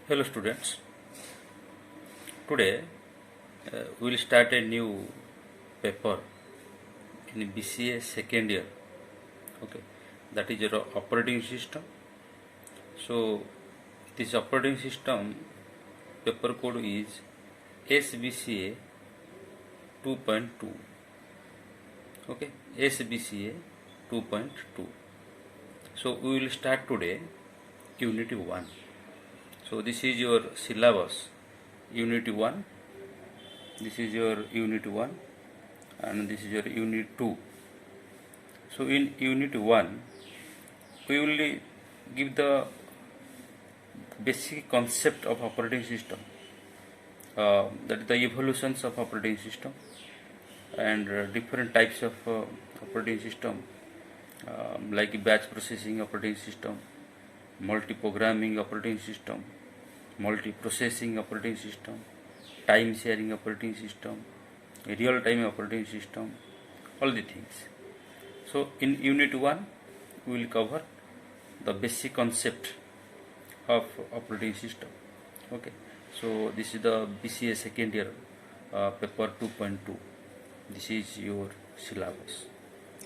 Hello students, today we will start a new paper in BCA second year. Okay, that is your operating system. So this operating system paper code is SBCA 2.2. Okay, SBCA 2.2. So we will start today Unit 1. So this is your syllabus, Unit 1. This is your Unit 1 and this is your Unit 2. So in Unit 1, we will give the basic concept of operating system, that is the evolutions of operating system and different types of operating system, like batch processing operating system, multi-programming operating system, multi-processing operating system, time sharing operating system, real-time operating system, all the things. So in Unit 1, we will cover the basic concept of operating system. Okay, so this is the BCA second year paper 2.2. This is your syllabus.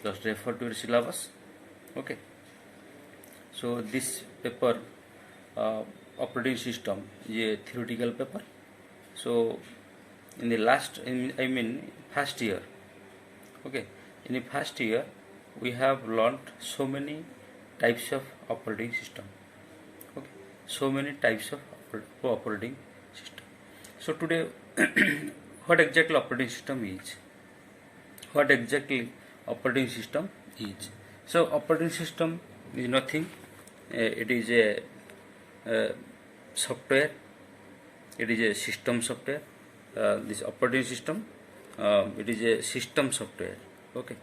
Just refer to your syllabus. Okay, so this paper, operating system, is a theoretical paper. So in the first year, okay, in the first year we have learned so many types of operating system. Okay, so many types of operating system. So today what exactly operating system is? What exactly operating system is? So operating system is nothing. It is a software. It is a system software. This operating system, it is a system software. Okay,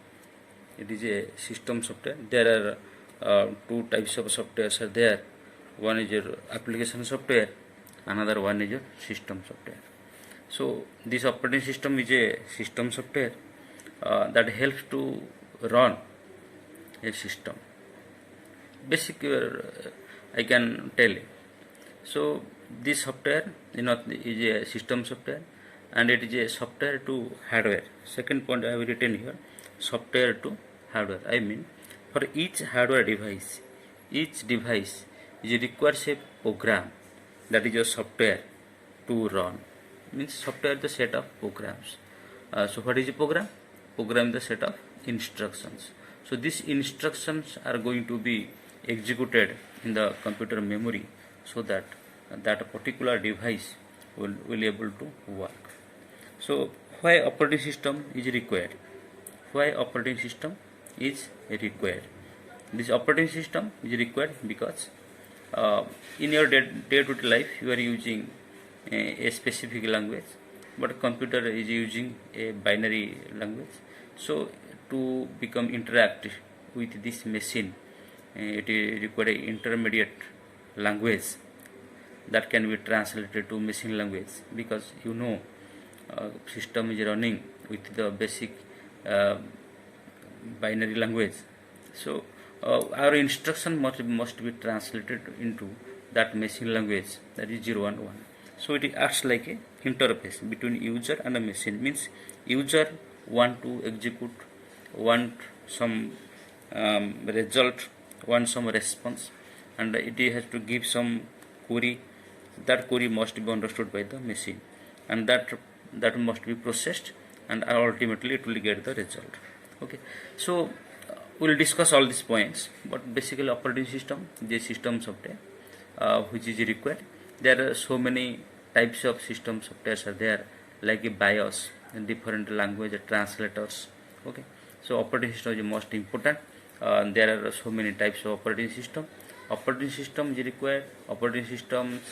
it is a system software. There are two types of softwares are there. One is your application software, another one is your system software. So this operating system is a system software that helps to run a system. Basic I can tell you. So this software is a system software and it is a software to hardware. Second point I have written here, software to hardware. I mean, for each hardware device, each device requires a program, that is a software to run. Means software is the set of programs. So what is a program? Program is the set of instructions. So these instructions are going to be executed in the computer memory so that that particular device will be able to work. So why operating system is required? Why operating system is required? This operating system is required because in your day-to-day life you are using a specific language, but computer is using a binary language. So to become interactive with this machine, it requires an intermediate language that can be translated to machine language, because system is running with the basic binary language. So our instruction must be translated into that machine language, that is 0 and 1. So it acts like a interface between user and a machine. Means user want to execute, want some result, want some response, and it has to give some query. That query must be understood by the machine, and that must be processed, and ultimately it will get the result. Okay, so we will discuss all these points, but basically operating system is a system software which is required. There are so many types of system softwares are there, like a BIOS and different language translators. Okay, so operating system is most important. There are so many types of operating system. Operating system is required. Operating systems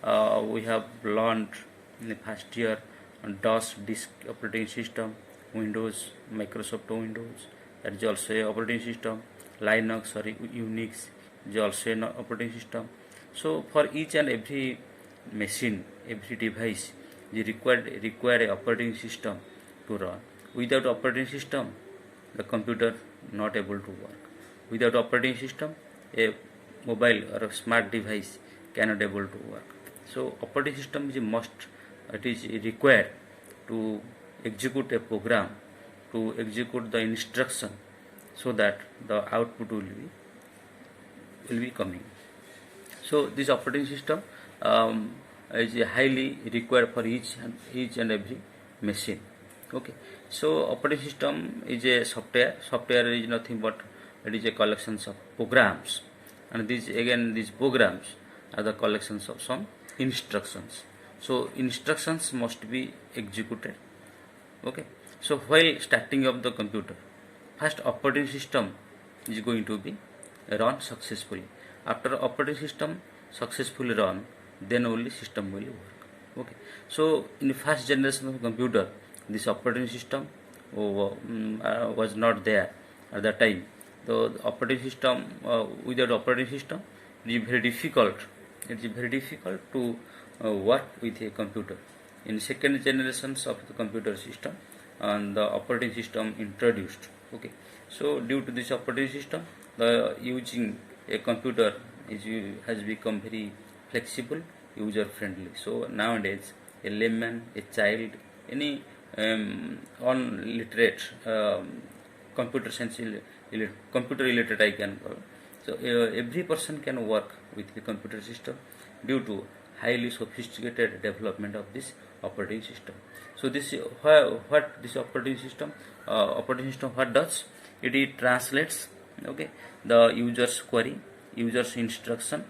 we have learned in the first year: DOS disk operating system, Windows, Microsoft Windows, that is also a operating system. Linux or Unix is also an operating system. So for each and every machine, every device is require a operating system to run. Without operating system, the computer not able to work. Without operating system, a mobile or a smart device cannot able to work. So operating system is a must. It is required to execute a program, to execute the instruction, so that the output will be coming. So this operating system is highly required for each and every machine. Okay. So operating system is a software. Software is nothing but it is a collections of programs, and these programs are the collections of some instructions. So instructions must be executed. Okay. So while starting of the computer, first operating system is going to be run successfully. After operating system successfully run, then only system will work. Okay. So in the first generation of computer, this operating system was not there at that time. The operating system, without operating system, it is very difficult. It is very difficult to work with a computer. In second generations of the computer system, and the operating system introduced. Okay. So due to this operating system, the using a computer has become very flexible, user friendly. So nowadays, a layman, a child, any unliterate computer science computer illiterate I can call. So every person can work with the computer system due to highly sophisticated development of this operating system. So this what this operating system what does? It translates, okay, the user's query, user's instruction,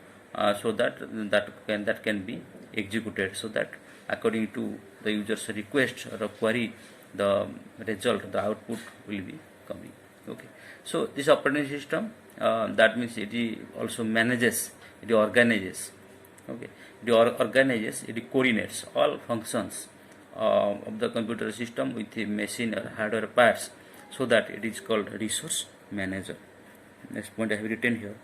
so that can be executed, so that according to the user's request or a query, the result, the output will be coming. Okay. So this operating system, that means it also manages, it organizes. Okay. It coordinates all functions of the computer system with the machine or hardware parts, so that it is called resource manager. Next point I have written here: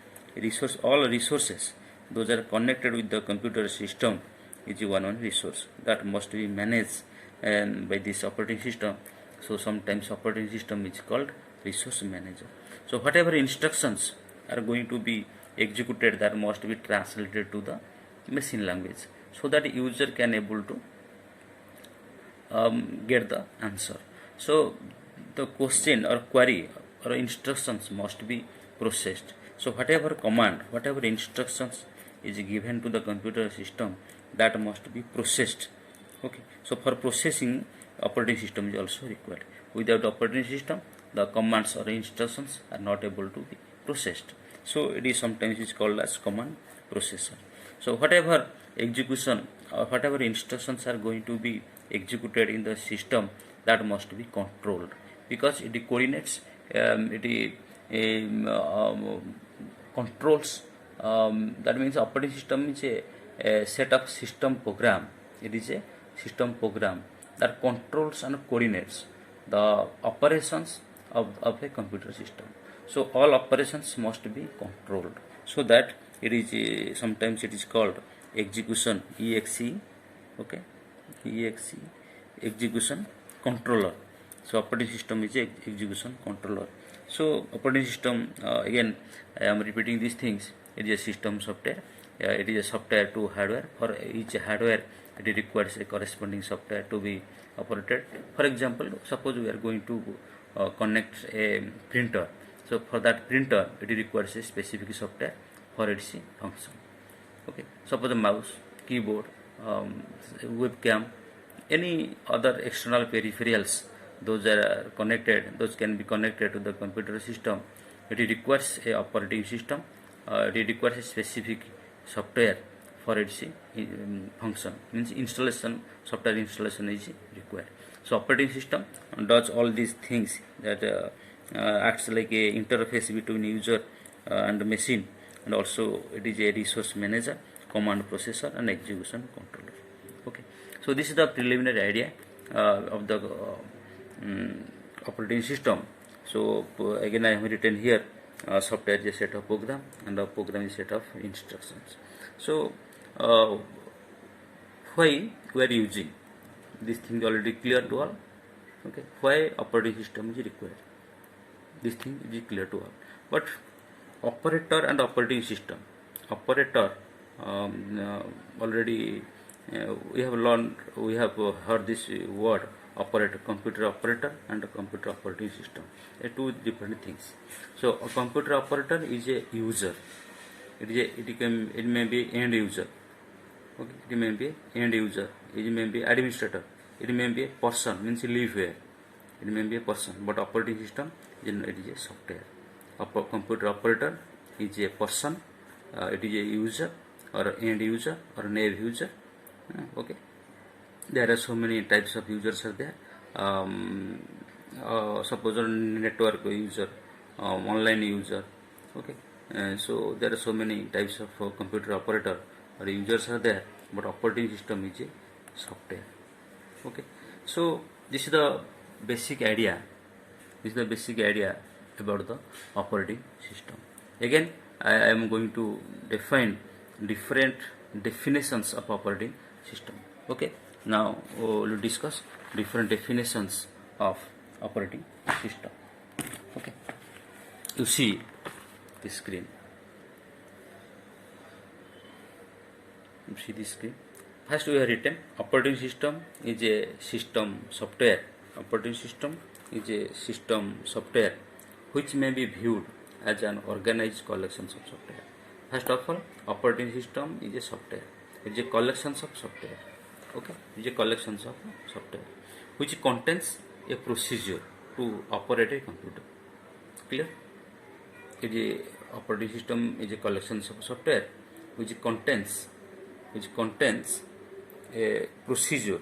all resources those are connected with the computer system is one resource that must be managed and by this operating system. So sometimes operating system is called resource manager. So whatever instructions are going to be executed, that must be translated to the machine language, so that user can able to get the answer. So the question or query or instructions must be processed. So whatever command, whatever instructions is given to the computer system, that must be processed. Okay. So for processing, operating system is also required. Without operating system, the commands or instructions are not able to be processed. So it is sometimes is called as command processor. So whatever execution or whatever instructions are going to be executed in the system, that must be controlled, because it coordinates, it controls. That means operating system is a set of system program. It is a system program that controls and coordinates the operations of a computer system. So all operations must be controlled, so that it is sometimes it is called execution, exe. Okay. Exe, execution controller. So operating system is a execution controller. So operating system, again I am repeating these things, it is a system software. It is a software to hardware. For each hardware, it requires a corresponding software to be operated. For example, suppose we are going to connect a printer. So for that printer, it requires a specific software for its function. Okay. Suppose a mouse, keyboard, webcam, any other external peripherals, those are connected, those can be connected to the computer system. It requires a operating system. It requires a specific software for its function. Means installation, software installation is required. So operating system does all these things, that acts like a interface between user and machine, and also it is a resource manager, command processor, and execution controller. Okay. So this is the preliminary idea of the operating system. So again I have written here, software is a set of program, and the program is a set of instructions. So why we are using this thing already clear to all. Okay. Why operating system is required, this thing is clear to all. But operator and operating system, operator already we have heard this word operator, computer operator and a computer operating system. Two different things. So a computer operator is a user. It may be end user. Okay, it may be end user. It may be administrator. It may be a person, means live where. It may be a person, but operating system it is a software. Computer operator is a person. It is a user or end user or nav user. Okay, there are so many types of users are there. Suppose a network user, online user. Okay, so there are so many types of computer operator or users are there, but operating system is a software. Okay, so this is the basic idea. This is the basic idea about the operating system. Again, I am going to define different definitions of operating system. Okay, now we'll discuss different definitions of operating system. Okay, you see the screen. You see the screen. First we have written operating system is a system software. Operating system is a system software which may be viewed as an organized collection of software. First of all, operating system is a software. It is a collection of software. Okay, it is a collection of software which contains a procedure to operate a computer. Clear? It is a operating system is a collection of software which contains a procedure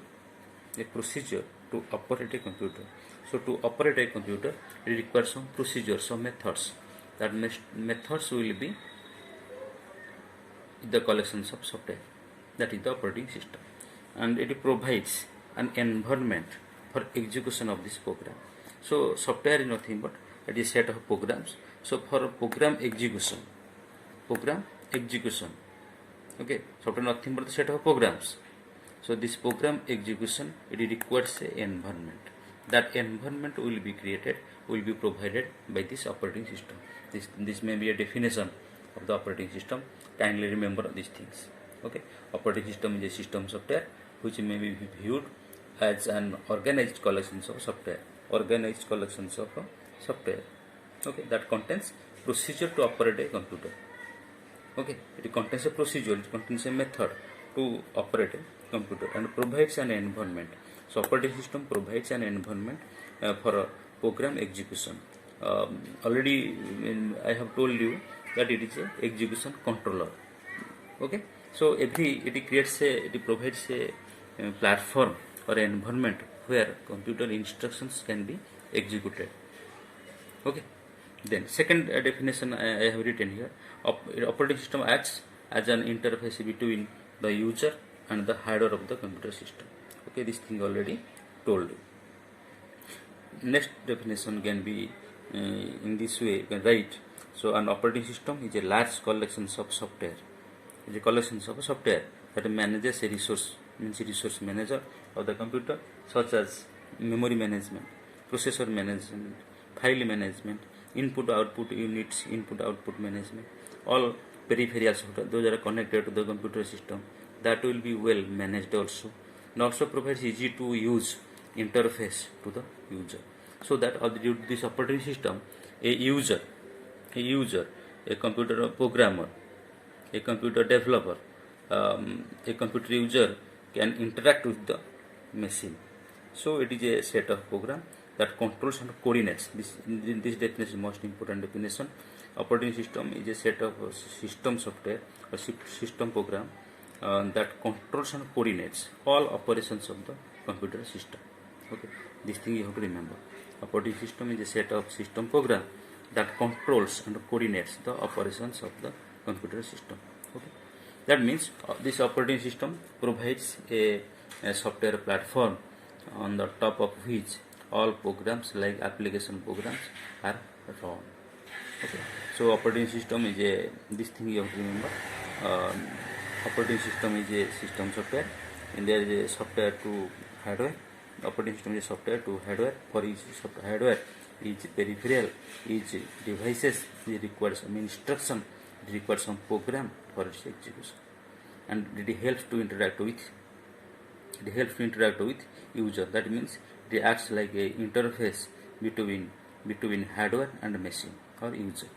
to operate a computer. So to operate a computer, it requires some procedures, some methods. That methods will be the collections of software. That is the operating system, and it provides an environment for execution of this program. So software is nothing but it is a set of programs. So for program execution, okay, software nothing but the set of programs. So this program execution, it requires an environment. That environment will be created, will be provided by this operating system. This may be a definition of the operating system. Kindly remember these things. Okay, operating system is a system software which may be viewed as an organized collection of software. Okay, that contains procedure to operate a computer. Okay, it contains a procedure, it contains a method to operate a computer and provides an environment. So operating system provides an environment for a program execution. Already I have told you that it is a execution controller. Okay, so it provides a platform or environment where computer instructions can be executed. Okay, then second definition I have written here. Operating system acts as an interface between the user and the hardware of the computer system. Okay, this thing already told you. Next definition can be in this way, you can write. So an operating system is a large collection of software. It is a collection of software that manages a resource, means a resource manager of the computer, such as memory management, processor management, file management, input output units, input output management, all peripheral software, those are connected to the computer system, that will be well managed also, and also provides easy to use interface to the user. So that this operating system, a user, a computer programmer, a computer developer, a computer user can interact with the machine. So it is a set of program that controls and coordinates. This definition is most important definition. Operating system is a set of system software or system program that controls and coordinates all operations of the computer system. Okay, this thing you have to remember. Operating system is a set of system program that controls and coordinates the operations of the computer system. Okay, that means this operating system provides a software platform on the top of which all programs like application programs are run. Okay, so operating system is a, this thing you have to remember. Operating system is a system software, and there is a software to hardware. Operating system is a software to hardware. For each hardware, each peripheral, each devices, it requires some instruction, it requires some program for its execution. and it helps to interact with user. That means it acts like a interface between hardware and machine or user.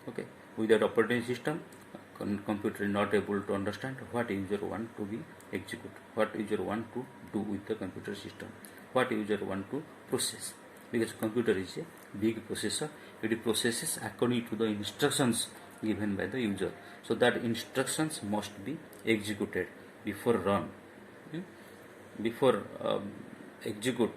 Okay, without operating system, computer is not able to understand what user want to be execute, what user want to do with the computer system, what user want to process, because computer is a big processor. It processes according to the instructions given by the user, so that instructions must be executed before run. Before execute,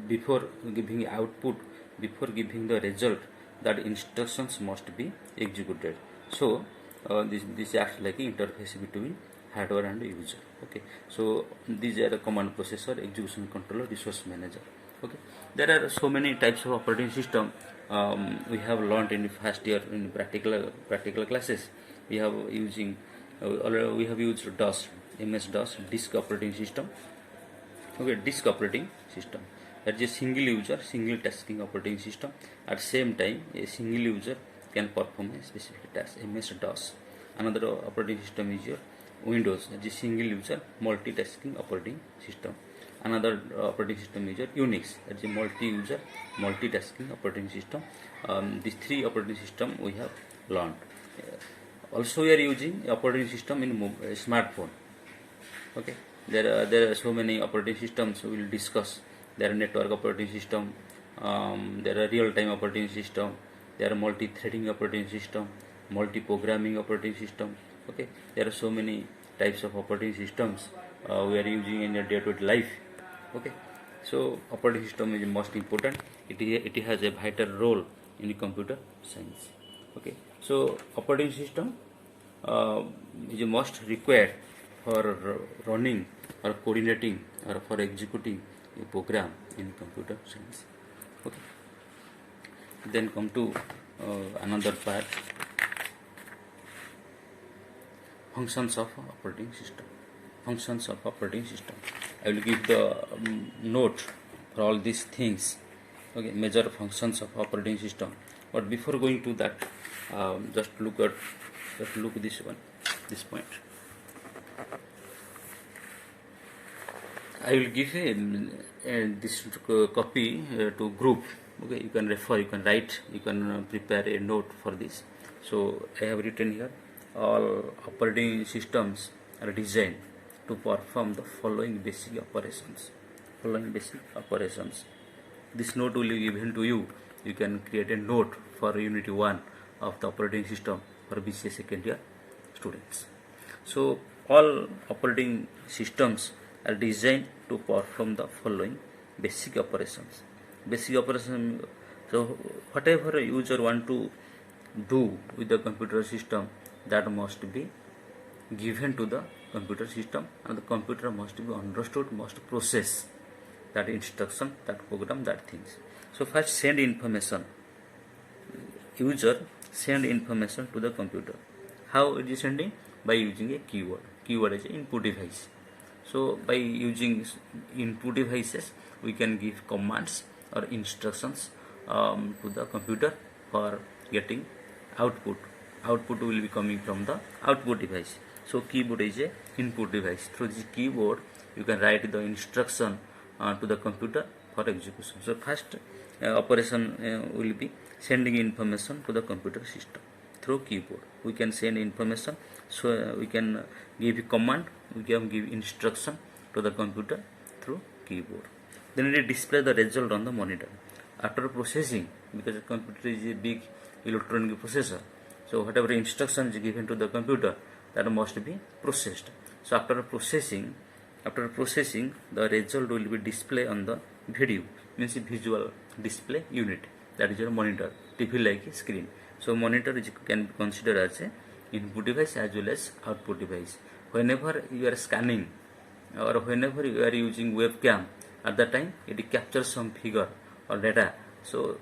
before giving output, before giving the result, that instructions must be executed. So this acts like an interface between hardware and user. Okay, so these are the command processor, execution controller, resource manager. Okay, there are so many types of operating system. We have learned in the first year in practical classes. We have we have used DOS, MS DOS, disk operating system. Okay, disk operating system, that is a single user, single tasking operating system. At same time, a single user can perform a specific task. MS DOS. Another operating system is your Windows, that is single user multitasking operating system. Another operating system is your Unix, that is a multi-user multitasking operating system. These three operating system we have learned. Also, we are using operating system in smartphone. Okay, there are so many operating systems we will discuss. There are network operating system, there are real-time operating system, there are multi-threading operating system, multi-programming operating system. Okay, there are so many types of operating systems we are using in your day-to-day life. Okay, so operating system is most important. It has a vital role in the computer science. Okay, so operating system is most required for running or coordinating or for executing a program in computer science. Okay, then come to another part, functions of operating system. Functions of operating system, I will give the note for all these things. Okay, major functions of operating system. But before going to that, just look this one, this point. I will give this copy to group. Okay, you can refer, you can write, you can prepare a note for this. So I have written here, all operating systems are designed to perform the following basic operations. This note will be given to you. You can create a note for Unit 1 of the operating system for BCA second year students. So all operating systems are designed to perform the following basic operations. So whatever a user want to do with the computer system, that must be given to the computer system, and the computer must be understood, must process that instruction, that program, that things. So first, send information. User send information to the computer. How it is sending? By using a keyword. Keyword is an input device. So by using input devices, we can give commands or instructions to the computer for getting output. Output will be coming from the output device. So keyboard is a input device. Through this keyboard, you can write the instruction to the computer for execution. So first operation will be sending information to the computer system through keyboard. We can send information, so we can give command, we can give instruction to the computer through keyboard. Then it display the result on the monitor. After processing, because the computer is a big electronic processor, so whatever instruction is given to the computer, that must be processed. So after processing, the result will be displayed on the video, means visual display unit, that is your monitor, TV like screen. So monitor can be considered as a input device as well as output device. Whenever you are scanning or whenever you are using webcam, at that time it captures some figure or data. So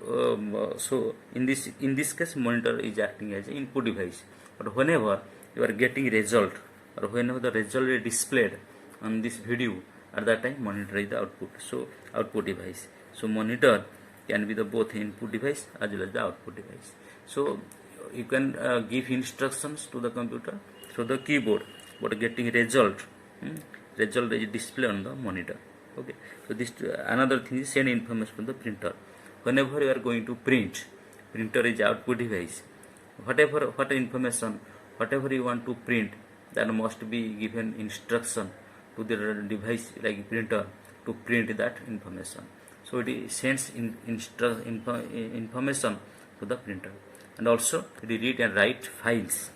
in this case, monitor is acting as an input device. But whenever you are getting result or whenever the result is displayed on this video, at that time monitor is the output. So output device. So monitor can be the both input device as well as the output device. So you can give instructions to the computer through the keyboard. but getting result, result is display on the monitor. Okay, so this another thing is send information from the printer. Whenever you are going to print, printer is output device. What information, whatever you want to print, that must be given instruction to the device like printer to print that information. So it sends information to the printer, and also it read and write files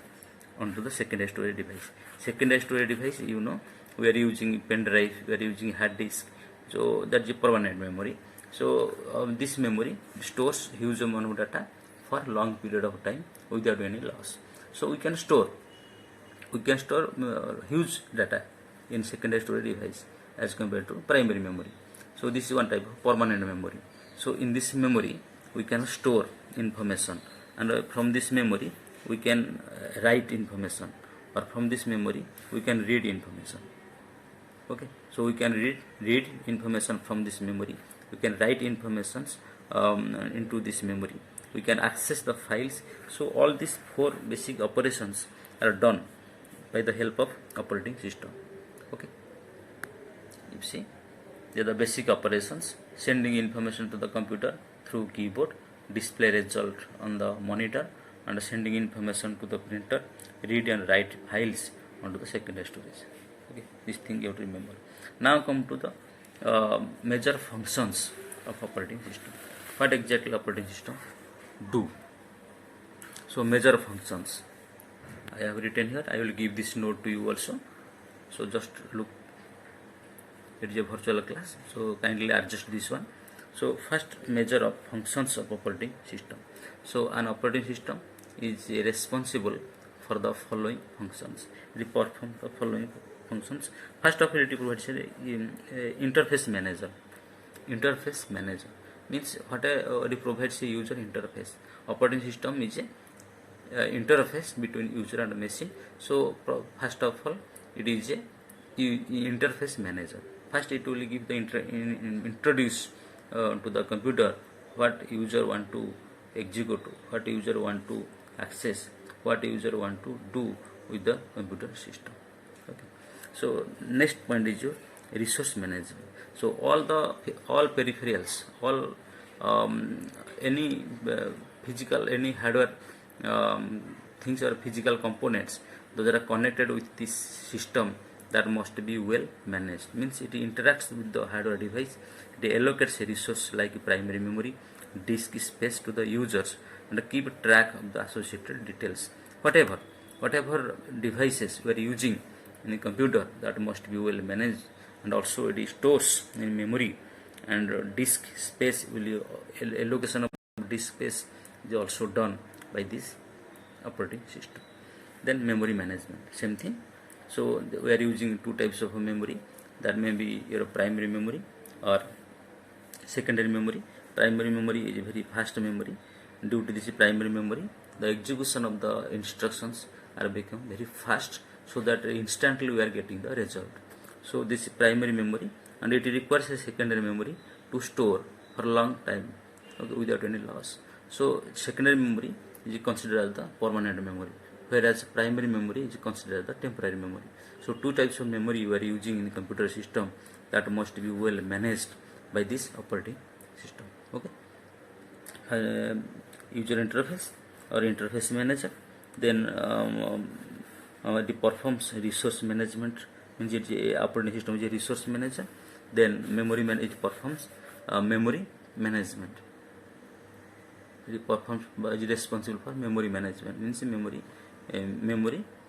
onto the secondary storage device. Secondary storage device, we are using pen drive, we are using hard disk, so that's a permanent memory. So this memory stores huge amount of data for long period of time without any loss. So we can store huge data in secondary storage device as compared to primary memory. So this is one type of permanent memory. So in this memory we can store information, and from this memory we can write information, or from this memory we can read information. Okay, so we can read information from this memory, we can write informations into this memory, we can access the files. So all these four basic operations are done by the help of operating system. Okay, you see, they are the basic operations: sending information to the computer through keyboard, display result on the monitor, and sending information to the printer, read and write files onto the secondary storage. Okay, this thing you have to remember. Now come to the major functions of operating system. What exactly operating system do? So major functions I have written here. I will give this note to you also. So just look. It is a virtual class, so kindly adjust this one. So first measure of functions of operating system. So an operating system is responsible for the following functions. It performs the following functions. First of all, it provides interface manager. Interface manager means it provides a user interface. Operating system is a interface between user and machine. So first of all, it is a interface manager. First it will give the introduce to the computer what user want to execute, what user want to access, what user want to do with the computer system. Okay. So next point is your resource management. So all peripherals, all any physical, any hardware things or physical components, those are connected with this system, that must be well managed. Means it interacts with the hardware device, it allocates a resource like primary memory, disk space to the users, and keep track of the associated details. Whatever devices we are using in a computer, that must be well managed, and also it stores in memory, and disk space allocation of disk space is also done by this operating system. Then memory management, same thing. So we are using two types of memory, that may be your primary memory or secondary memory. Primary memory is a very fast memory. Due to this primary memory, the execution of the instructions are become very fast, so that instantly we are getting the result. So this is primary memory, and it requires a secondary memory to store for a long time, okay, without any loss. So secondary memory is considered as the permanent memory, whereas primary memory is considered the temporary memory. So two types of memory you are using in the computer system, that must be well managed by this operating system. Okay, user interface or interface manager. Then it performs resource management, means it operating system is a resource manager. Then memory it performs memory management. It performs is responsible for memory management, means memory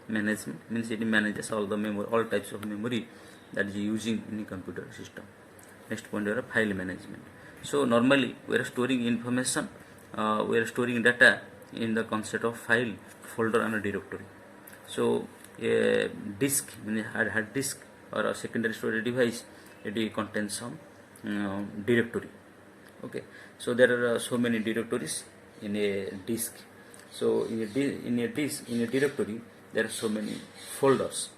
management means it manages all the memory, all types of memory that is using in the computer system. Next point is file management. So normally we are storing information, we are storing data in the concept of file, folder, and a directory. So a disk, hard disk or a secondary storage device, it contains some directory. Okay, so there are so many directories in a disk. So in a directory there are so many folders,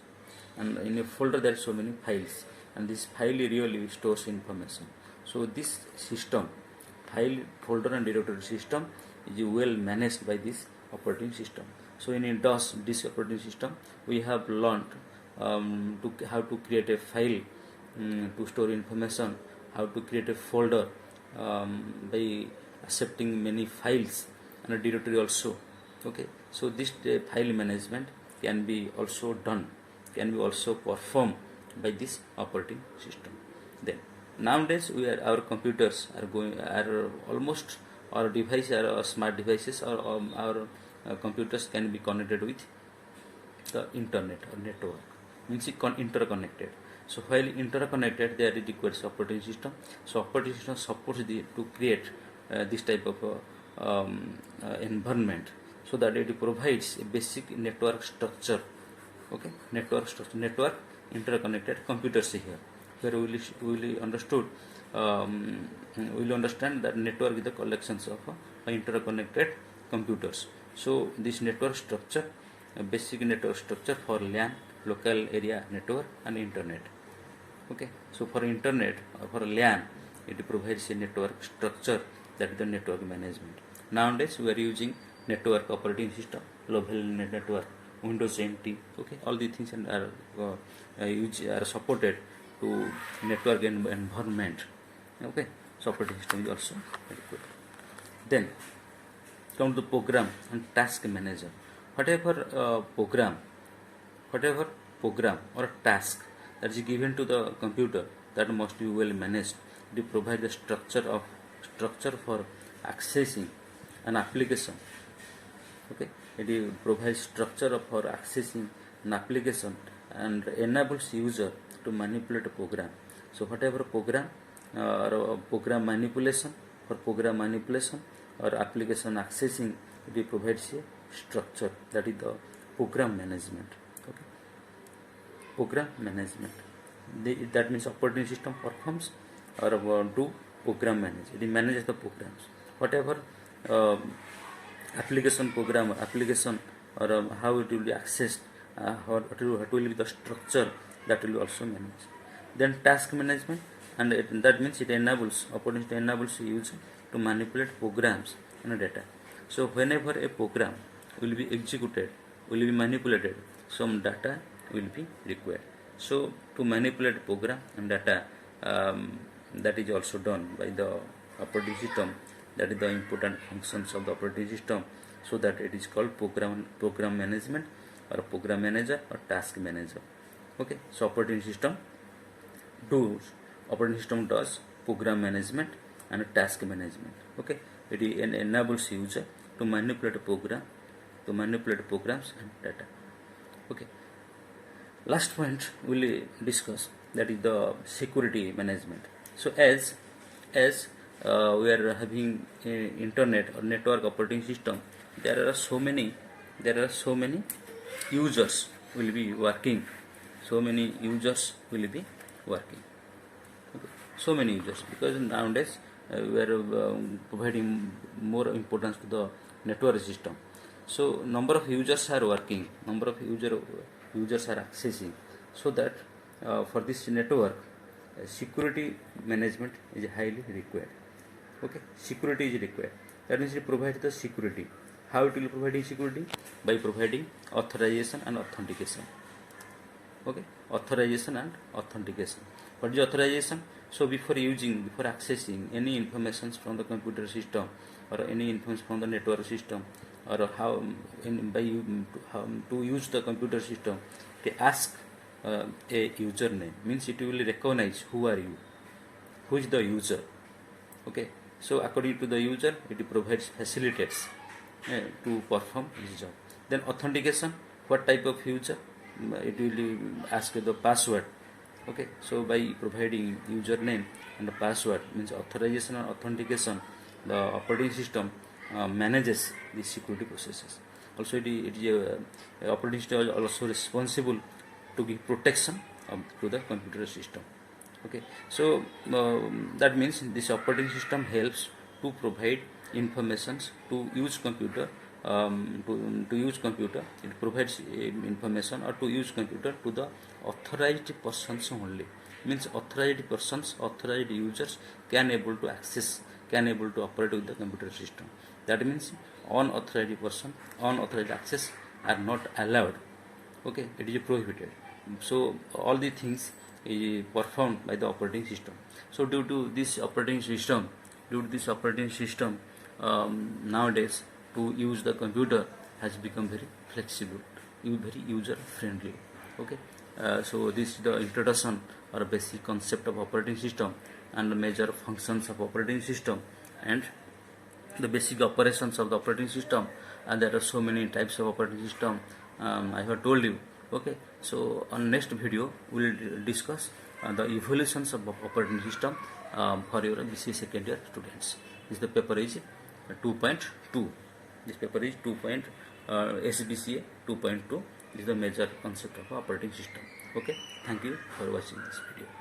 and in a folder there are so many files, and this file really stores information. So this system, file, folder, and directory system, is well managed by this operating system. So in a DOS, disk operating system, we have learned how to create a file to store information, how to create a folder by accepting many files and a directory also. Okay, so this file management can be also done, can be also performed by this operating system. Then nowadays our computers are almost our device are smart devices, or our computers can be connected with the internet or network, means interconnected. So while interconnected, there is requires operating system. So operating system supports to create this type of environment, so that it provides a basic network structure. Okay, network structure, network interconnected computers here, where we will understood we will understand that network is the collections of interconnected computers. So this network structure, a basic network structure for LAN, local area network, and internet. Okay, so for internet or for LAN, it provides a network structure, that is the network management. Nowadays we are using network operating system, local network, Windows NT. Okay, all these things are supported to network environment. Okay, so operating system is also very good. Then come to program and task manager. Whatever whatever program or task that is given to the computer, that must be well managed. It provides the structure for accessing an application. Okay, it provides structure for accessing an application and enables user to manipulate a program. So whatever program or program manipulation or application accessing, it provides a structure, that is the program management. Okay, program management, that means operating system performs or do program manage, it manages the programs, whatever uh, application program or application, or how it will be accessed, what will be the structure, that will also manage. Then task management, and that means it enables operating system enables user to manipulate programs and data. So whenever a program will be executed, will be manipulated, some data will be required. So to manipulate program and data, that is also done by the operating system. That is the important functions of the operating system. So that it is called program management, or program manager, or task manager. Okay, so operating system does program management and task management. Okay, it enables user to manipulate programs and data. Okay, last point we will discuss, that is the security management. So as we are having internet or network operating system, there are so many users will be working, okay. So many users, because nowadays we are providing more importance to the network system. So number of users are working, number of users are accessing, so that for this network security management is highly required. Okay, security is required, that means it provides the security. How it will provide security? By providing authorization and authentication. Okay, authorization and authentication. What is authorization? So before accessing any information from the computer system, or any information from the network system, or to use the computer system, they ask a username, means it will recognize who are you, who is the user. Okay, so according to the user, it facilitates to perform his job. Then authentication, what type of user? It will ask the password. Okay, so by providing username and the password, means authorization and authentication, the operating system manages the security processes. Also it is operating system is also responsible to give protection to the computer system. Okay, so that means this operating system helps to provide informations to use computer, to use computer. It provides information or to use computer to the authorized persons only, means authorized users can able to access, can able to operate with the computer system. That means unauthorized access are not allowed. Okay, it is prohibited. So all the things is performed by the operating system. So due to this operating system, nowadays to use the computer has become very flexible, very user friendly. Okay, so this is the introduction or basic concept of operating system and the major functions of operating system and the basic operations of the operating system. And there are so many types of operating system, I have told you. Okay, so on next video we will discuss the evolutions of operating system for your BCA second year students. The paper is 2.2. This paper is SBCA 2.2. This is the major concept of operating system. Okay, thank you for watching this video.